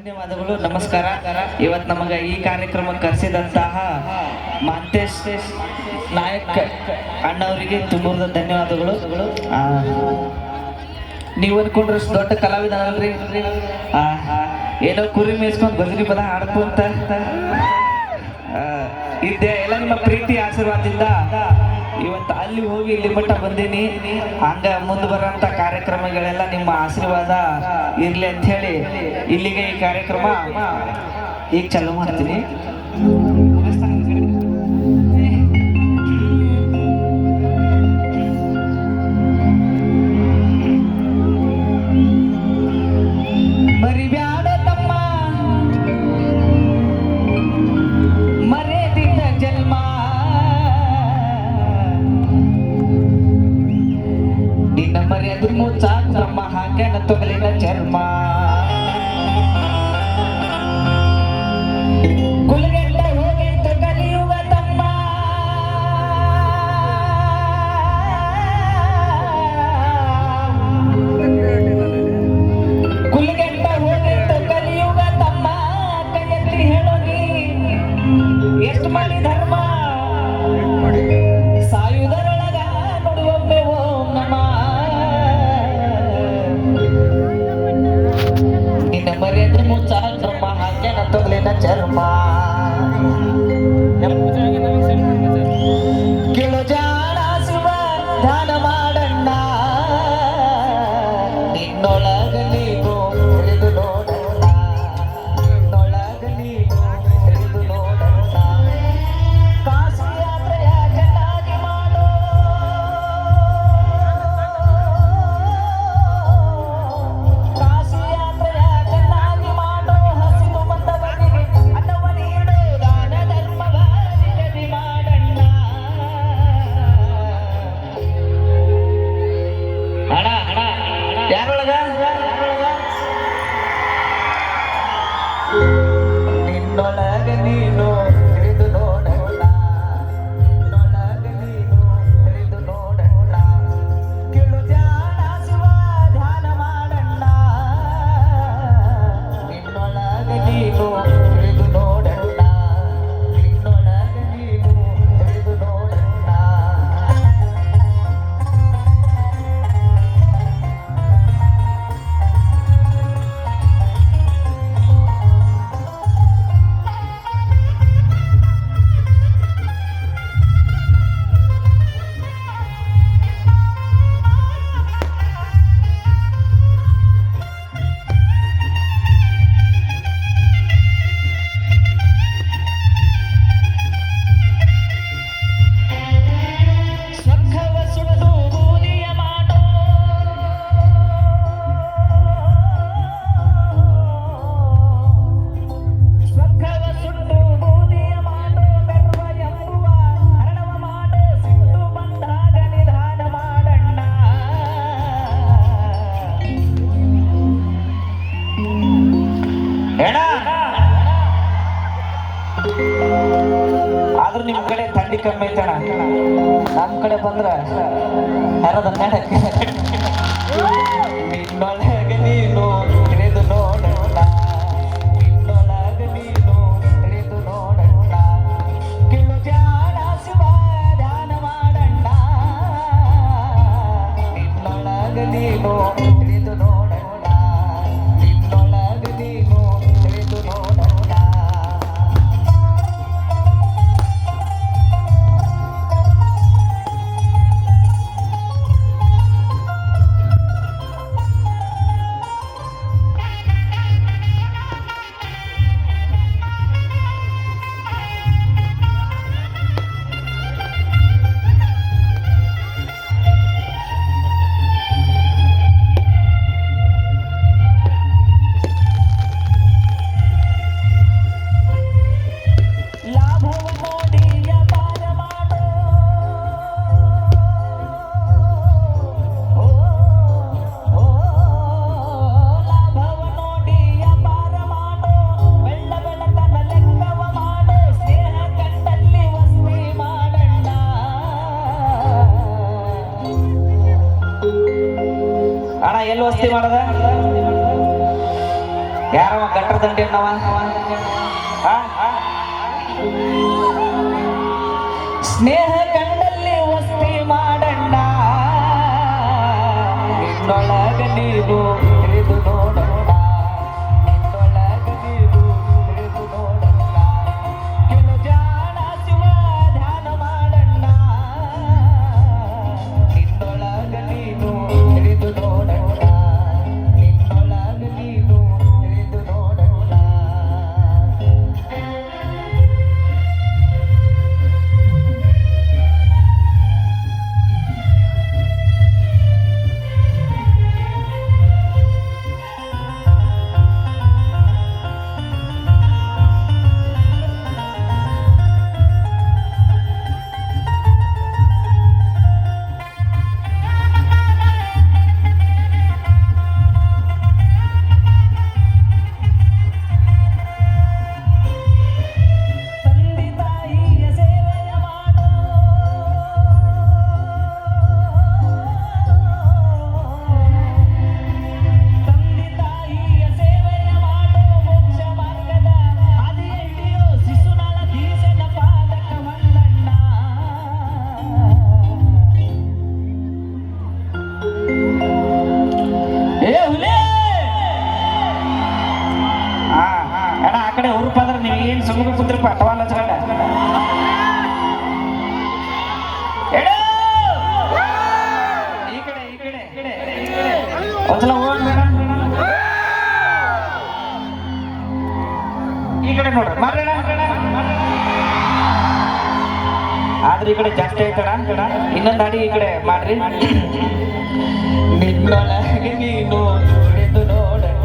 ಧನ್ಯವಾದಗಳು, ನಮಸ್ಕಾರ. ಇವತ್ತು ನಮಗೆ ಈ ಕಾರ್ಯಕ್ರಮಕ್ಕೆ ಕರೆಸಿದಂತಹ ಮಾಂತೇಶ್ ನಾಯಕ್ ಅಣ್ಣವರಿಗೆ ತುಂಬ ಧನ್ಯವಾದಗಳು. ನೀವು ಅನ್ಕೊಂಡ್ರೆ ದೊಡ್ಡ ಕಲಾವಿದನಲ್ರಿ, ಏನೋ ಕುರಿ ಮೇಯಿಸ್ಕೊಂಡು ಭಜನಿ ಪದ ಹಾಡ್ಕೊಂತ ಇದ್ದೆ. ಎಲ್ಲ ನಿಮ್ಮ ಪ್ರೀತಿ ಆಶೀರ್ವಾದದಿಂದ ಇವತ್ತು ಅಲ್ಲಿ ಹೋಗಿ ಇಲ್ಲಿ ಮಟ್ಟ ಬಂದೀನಿ. ಹಂಗ ಮುಂದೆ ಬರೋಂಥ ಕಾರ್ಯಕ್ರಮಗಳೆಲ್ಲ ನಿಮ್ಮ ಆಶೀರ್ವಾದ ಇರ್ಲಿ ಅಂತ ಹೇಳಿ ಇಲ್ಲಿಗೆ ಈ ಕಾರ್ಯಕ್ರಮ ಈಗ ಚಾಲು ಮಾಡ್ತೀನಿ. ಮರ್ಯಾದ ಮುಚ್ಚಾಕ ನಮ್ಮ ಹಾಕ್ಯಾನ ತೊಗಲಿನ ಚರ್ಮ ಕುಲಗೆಟ್ಟ ಹೋಗೈತು ಕಲಿಯುಗ ತಮ್ಮ. ಕುಲಗೆಟ್ಟ ಹೋಗೈತು ಕಲಿಯುಗ ತಮ್ಮ. ಕೈಯಲ್ಲಿ ಹೇಳೋಗಿ ಎಷ್ಟು ಮಾಡಿ ಧರ್ಮ ಸಾಯುವುದರೊಳಗ ನುಡಿಯೊಮ್ಮೆ ಓಂ ನಮಃ. ಮರ್ಯಾದ ಮುಚ್ಚಾಕ ನಮ್ಮ ಹಾಕ್ಯಾನ ತೊಗಲಿನ ಚರ್ಮ. ಕೇಳು ಜಾಣ ಶಿವ ಧ್ಯಾನ ಮಾಡಣ್ಣ, ನಿನ್ನೊಳಗ ನೀನು ತಿಳಿದು ನೋಡಣ್ಣ, ನಿನ್ನೊಳಗ ನೀನು ತಿಳಿದು ನೋಡಣ್ಣ. ಕಾಶಿ ಯಾತ್ರೆಯ ಚೆನ್ನಾಗಿ ಮಾಡು, ಕಾಶಿ ಯಾತ್ರೆಯ ಚೆನ್ನಾಗಿ ಮಾಡು. ಹಸಿದು ಬಂದವನಿಗೆ ಅನ್ನವ ನೀಡು, ದಾನ ಧರ್ಮವ ನಿಗದಿ ಮಾಡಣ್ಣ. ಹಣ ಹಣ ಯಾರೊಳಗ ನಿನ್ನೊಳಗ ನೀನು ತಿಳಿದು ನೋಡಣ್ಣ, ನಿನ್ನೊಳಗ ನೀನು ತಿಳಿದು ನೋಡಣ್ಣ. ಕೇಳು ಜಾಣ ಶಿವ ಧ್ಯಾನ ಮಾಡಣ್ಣ, ನಿನ್ನೊಳಗ ನೀನು ತಿಳಿದು ನೋಡಣ್ಣ, ನಿನ್ನೊಳಗ ನೀನು ತಿಳಿದು ನೋಡಣ್ಣ. ಸ್ವರ್ಗವ ಸುಟ್ಟು ಬೂದಿಯ ಮಾಡೋ, ಸ್ವರ್ಗವ ಸುಟ್ಟು ಬೂದಿಯ ಮಾಡೋ. ಬೆರ್ವ ಎಂಬುವ ಹರಣವ ಮಾಡೋ, ಸಿಟ್ಟು ಬಂದಾಗ ನಿಧಾನ ಮಾಡಣ್ಣ. ಏನ ಆದ್ರೂ ನಿಮ್ ಕಡೆ ಥಂಡಿ ಕಮ್ಮಿ ಐತಣ, ನಮ್ ಕಡೆ ಬಂದ್ರ ಹರದ ನಡಕ್ಕೆ. ನಿನ್ನೊಳಗ ನೀನು ತಿಳಿದು ನೋಡಣ್ಣ, ನಿನ್ನೊಳಗ ನೀನು ತಿಳಿದು ನೋಡಣ್ಣ. ಕಿಳು ಜಾಣ ಶಿವ ಧ್ಯಾನ ಮಾಡಣ್ಣ, ನಿನ್ನೊಳಗ ನೀನು ತಿಳಿದು ನೋಡಣ್ಣ, ನಿನ್ನೊಳಗ ನೀನು ತಿಳಿದು ನೋಡಣ್ಣ. ಲಾಭವ ನೋಡಿ ವ್ಯಾಪಾರ ಮಾಡೋ, ಲಾಭವ ನೋಡಿ ವ್ಯಾಪಾರ ಮಾಡೋ. ಬೆಳ್ಳ ಬೆಳತನ ಲೆಕ್ಕವ ಮಾಡೋ, ಸ್ನೇಹ ಕಂಡಲ್ಲಿ ವಸ್ತಿ ಮಾಡಣ್ಣ. ಅಣ್ಣ ಎಲ್ಲಿ ವಸ್ತಿ ಮಾಡದ? ಯಾರವ ಗಟ್ರ ದಂಡಿ ಅನ್ನವ ಸ್ನೇಹ ಕಂಡಲ್ಲಿ ವಸ್ತಿ ಮಾಡಣ್ಣ ನಿನ್ನೊಳಗ ನೀವು ತಿಳಿದು ನೋಡಣ್ಣ ನಿನ್ನೊಳಗ ನೀವು ತಿಳಿದು ನೋಡಣ್ಣ ಕೆಲು ಜಾಣ ಶಿವ ಧ್ಯಾನ ಮಾಡಣ್ಣ ನಿನ್ನೊಳಗ ನೀನು ತಿಳಿದು ನೋಡಣ್ಣ ನಿನ್ನೊಳಗ ನೀನು ತಿಳಿದು ನೋಡಣ್ಣ ನೀವು ಏನು ಸುಮ್ಮನೆ ಕುಂತ್ರಪ್ಪ ಟವಾಲ್ ಹಚ್ಕೊಂಡ ಈ ಕಡೆ ಈ ಕಡೆ ಒಂದ್ಸಲ ಹೋಗೋಣ ಮೇಡಮ್ ಈ ಕಡೆ ನೋಡ್ರಿ ಮಾಡ್ರಣ ಆದ್ರೆ ಈ ಕಡೆ ಜಾಸ್ತಿ ಆಯ್ತಣ ಇನ್ನೊಂದು ಅಡಿ ಈ ಕಡೆ ಮಾಡ್ರಿ ನಿನ್ನೊಳಗೆ ನೀನು ತಿಳಿದು ನೋಡಣ್ಣ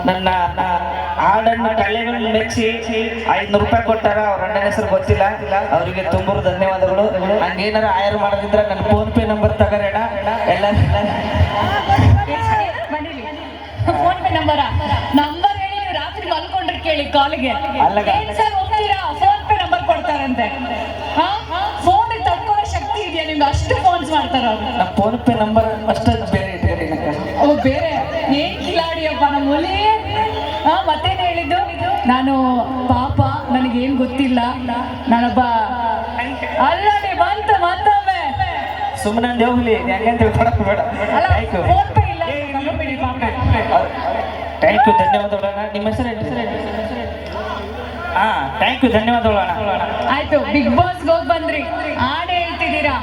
ನನ್ನ ಹಾಡನ್ನು ಕಲೆಗಳನ್ನು ಮೆಚ್ಚಿ 500 ರೂಪಾಯಿ ಕೊಟ್ಟಾರ. ಅವ್ರ ಅಣ್ಣನ ಹೆಸರು ಗೊತ್ತಿಲ್ಲ, ಅವರಿಗೆ ತುಂಬ ಧನ್ಯವಾದಗಳು. ಹಂಗೇನಾರ ಆಯರ್ ಮಾಡೋದಿದ್ರೆ ನನ್ನ ಫೋನ್ ಪೇ ನಂಬರ್ ತಗರೇಣ ಎಲ್ಲ ಫೋನ್ ಪೇ ನಂಬರ್ ಹೇಳಿ ನೀವು ರಾತ್ರಿ ಮಲ್ಕೊಂಡ್ರೆ ಕೇಳಿ ಕಾಲಿಗೆ ಹೋಗ್ತೀರಾ ಫೋನ್ ಪೇ ನಂಬರ್ ಕೊಡ್ತಾರಂತೆ. ಫೋನ್ ತಡ್ಕೊಳ್ಳೋ ಶಕ್ತಿ ಇದೆಯಾ ನಿಮ್ಗೆ? ಅಷ್ಟು ಫೋನ್ಸ್ ಮಾಡ್ತಾರ ಅವ್ರು. ಫೋನ್ ಪೇ ನಂಬರ್ ಅಷ್ಟೇ ಬೇರೆ ಓ ಬೇರೆ ಏನ್ ಕಿಲಾಡಿಯಪ್ಪ ನಮ್ಮ ಹುಲಿ. ಮತ್ತೇನ್ ಹೇಳಿದ್ದು? ನಾನು ಪಾಪ ನನಗೇನ್ ಗೊತ್ತಿಲ್ಲ, ನಾನೊಬ್ಬ ಅಲ್ಲಡಿ ಬಂತು ಮತ್ತೊಮ್ಮೆ ಸುಮ್ಮನೆ ಹೋಗ್ಲಿ ಹೆಂಗಂತ ಬೇಡ. ಫೋನ್ ಪೇ ಇಲ್ಲ ಬಿಡಿ ಪಾಪ. ಥ್ಯಾಂಕ್ ಯು, ಧನ್ಯವಾದಗಳು. ನಿಮ್ಮ ಹೆಸರು ಥ್ಯಾಂಕ್ ಯು, ಧನ್ಯವಾದಗಳು. ಆಯ್ತು, ಬಿಗ್ ಬಾಸ್ ಹೋಗಿ ಬಂದ್ರಿ, ಹಾಡು ಹೇಳ್ತಿದ್ದೀರಾ.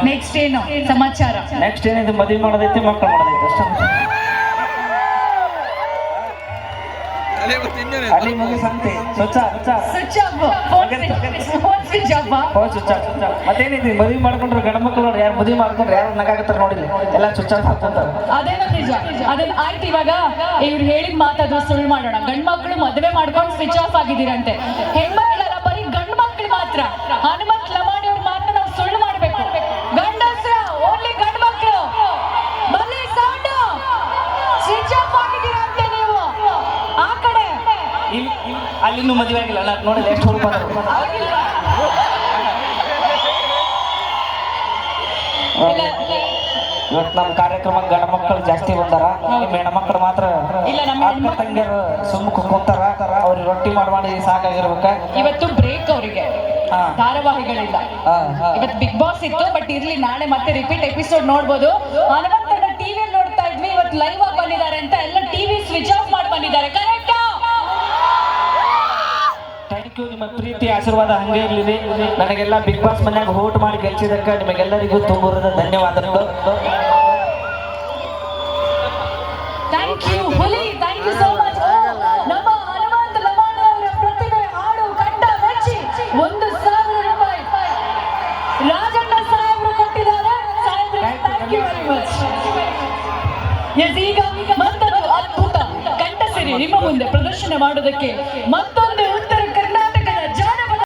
ನೆಕ್ಸ್ಟ್ ಏನು ಸಮಾಚಾರ? ನೆಕ್ಸ್ಟ್ ಏನಿದೆ, ಮದುವೆ ಮಾಡೋದೈತಿ, ಮಕ್ಕಳು ಮಾಡೋದೈತಿ ಅಷ್ಟೇ. ಅಲ್ಲಿ ಮುಗಿ ಸಂತೆ ಮತ್ತೇನಿದೆ, ಮದುವೆ ಮಾಡ್ಕೊಂಡ್ರು ಗಂಡ ಮಕ್ಕಳು ಯಾರು ಮದುವೆ ಮಾಡ್ಕೊಂಡ್ರು ಯಾರು ನಗಾಗತ್ತಾರ ನೋಡಿಲ್ಲ, ಎಲ್ಲ ಸ್ವಿಚ್ ಆಫ್ ಹಾಕ್ಕೊಂತಾರೆ. ಅದೇನೋ ನಿಜ. ಅದನ್ನ ಆಯ್ತು, ಇವಾಗ ಇವ್ರು ಹೇಳಿದ ಮಾತಾದ್ರು ಸುಳ್ಳು ಮಾಡೋಣ. ಗಂಡ್ ಮಕ್ಕಳು ಮದುವೆ ಮಾಡ್ಕೊಂಡು ಸ್ವಿಚ್ ಆಫ್ ಆಗಿದ್ದೀರಂತೆ. ಹೆಣ್ಮಕ್ಳೆಲ್ಲ ಬರೀ ಗಂಡ್ ಮಕ್ಳು ಮಾತ್ರ. ಹನುಮಂತ್ ಲಮಾಣಿ ಅವ್ರ ಮಾತ್ರ ನಾವು ಸುಳ್ಳು ಮಾಡ್ಬೇಕು. ಗಂಡಸ್ರ ಓನ್ಲಿ ಗಂಡ್ ಮಕ್ಳು ಬರೀ ಸೌಂಡ್ ಸ್ವಿಚ್ ಆಫ್ ಆಗಿದ್ದೀರಂತೆ. ನೀವು ಆ ಕಡೆ ಅಲ್ಲಿನೂ ಮದುವೆ ಆಗಿಲ್ಲ ನೋಡಿಲ್ಲ, ಎಷ್ಟು ಹುಡುಗ ಇವತ್ತು ನಮ್ಮ ಕಾರ್ಯಕ್ರಮ ಗಂಡ ಮಕ್ಕಳು ಜಾಸ್ತಿ ಬಂದಾರ, ನಿಮ್ಮ ಹೆಣ್ಮಕ್ಳು ಮಾತ್ರ ಅಕ್ಕ ತಂಗಿಯರು ಸುಮ್ಮ ಕುಂತಾರ. ಅವ್ರಿಗೆ ರೊಟ್ಟಿ ಮಾಡಿ ಸಾಕಾಗಿರ್ಬೇಕ. ಇವತ್ತು ಬ್ರೇಕ್ ಅವರಿಗೆ, ಧಾರಾವಾಹಿಗಳಿಲ್ಲ. ಇವತ್ತು ಬಿಗ್ ಬಾಸ್ ಇತ್ತು, ಬಟ್ ಇರ್ಲಿ, ನಾಳೆ ಮತ್ತೆ ರಿಪೀಟ್ ಎಪಿಸೋಡ್ ನೋಡ್ಬೋದು. ಹನುಮಂತನ ಟಿವಿಯಲ್ಲಿ ನೋಡ್ತಾ ಇದ್ವಿ, ಇವತ್ತು ಲೈವ್ ಆಗಿ ಬಂದಿದ್ದಾರೆ ಅಂತ ಎಲ್ಲ ಟಿವಿ ಸ್ವಿಚ್ ಆಫ್ ಮಾಡಿ ಬಂದಿದ್ದಾರೆ. ಕರೆಕ್ಟ್? Thank you. ನಿಮ್ಮ ಪ್ರೀತಿ ಆಶೀರ್ವಾದ ಹಂಗೆ ಇರಲಿ. ನನಗೆಲ್ಲ ಬಿಗ್ ಬಾಸ್ ಮನ್ಯಾಗ ವೋಟ್ ಮಾಡಿ ಗೆಲ್ಸಿದಕ್ಕೆ ನಿಮಗೆಲ್ಲರಿಗೂ ತುಂಬ ಧನ್ಯವಾದಗಳು. ಥ್ಯಾಂಕ್ ಯು ಹುಲಿ, ಥ್ಯಾಂಕ್ ಯು ಸೋ ಮಚ್. ನಮ್ಮ ಹನುಮಂತ ಲಮಾಣಿ ಅವರ ಪ್ರತಿಭೆ, ಹಾಡು, ಕಂಠ ಮೆಚ್ಚಿ 1,000 ರೂಪಾಯಿ ರಾಜಣ್ಣ ಸಾಹೇಬರು ಕೊಟ್ಟಿದ್ದಾರೆ. Thank you very much. ಈಗ ಮತ್ತೊಂದು ಅದ್ಭುತ ಕಂಠ ಸಿರಿ ನಿಮ್ಮ ಮುಂದೆ ಪ್ರದರ್ಶನ ಮಾಡೋದಕ್ಕೆ ಮತ್ತೊಂದು